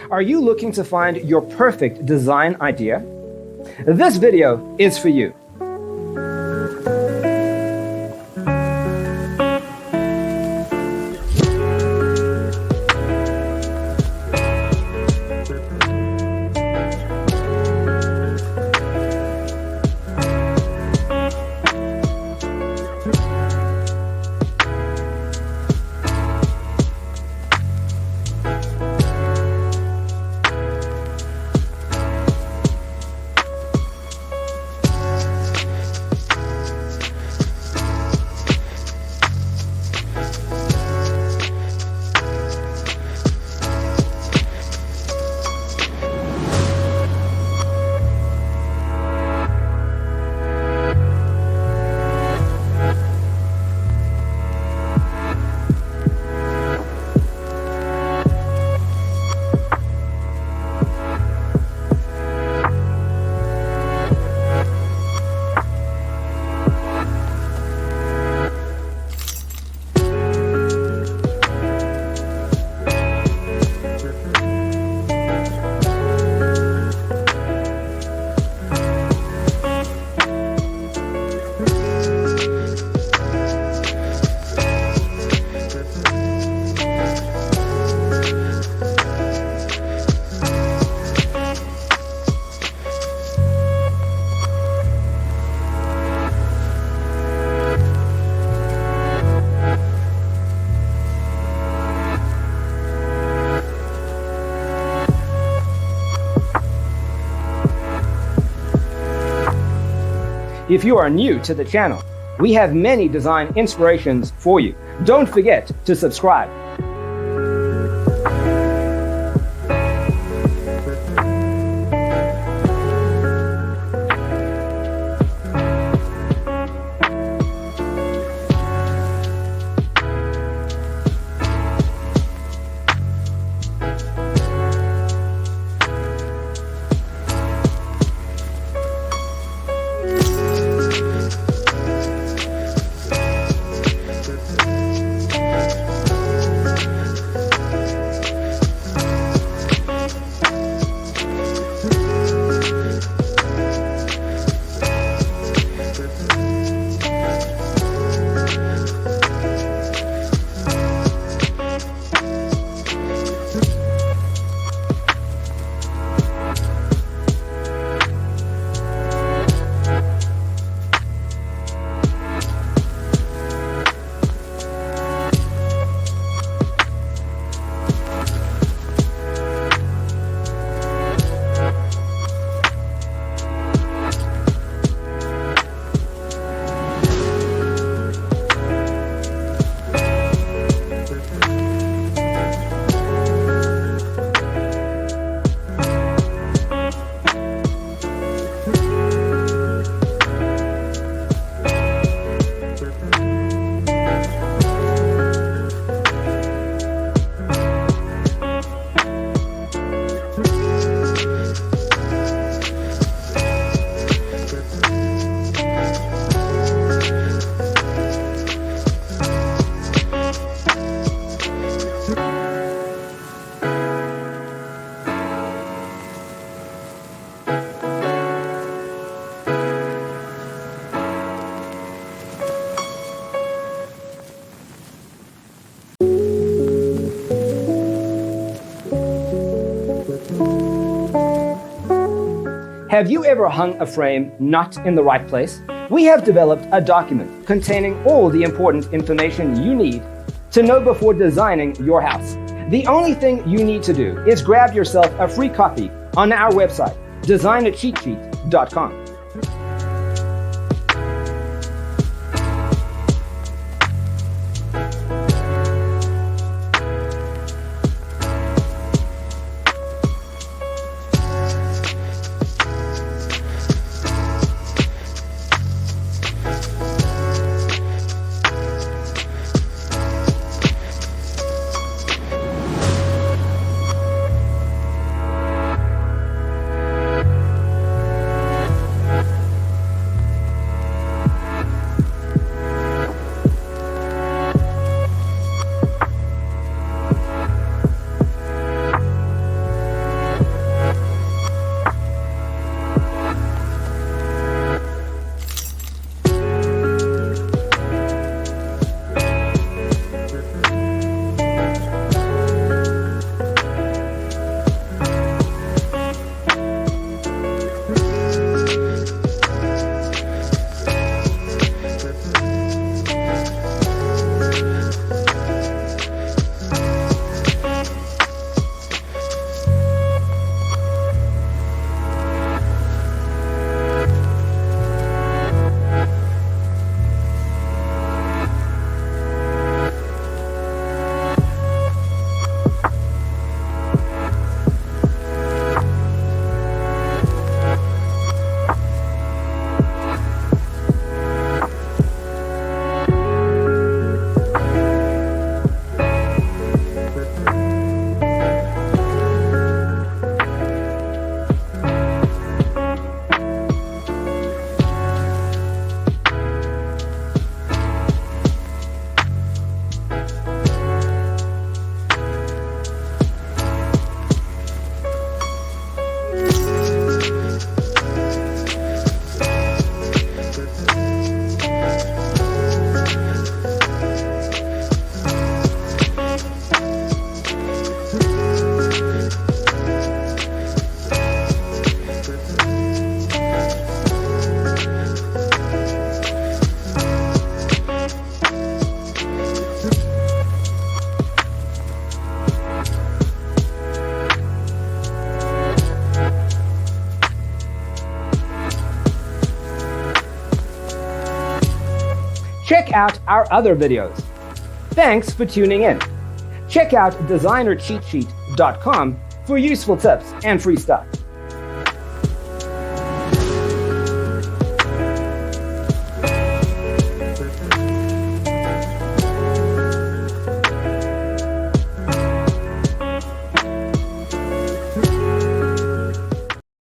Are you looking to find your perfect design idea? This video is for you. If you are new to the channel, we have many design inspirations for you. Don't forget to subscribe. Have you ever hung a frame not in the right place? We have developed a document containing all the important information you need to know before designing your house. The only thing you need to do is grab yourself a free copy on our website, designacheatsheet.com. check out our other videos. Thanks for tuning in. Check out designercheatsheet.com for useful tips and free stuff.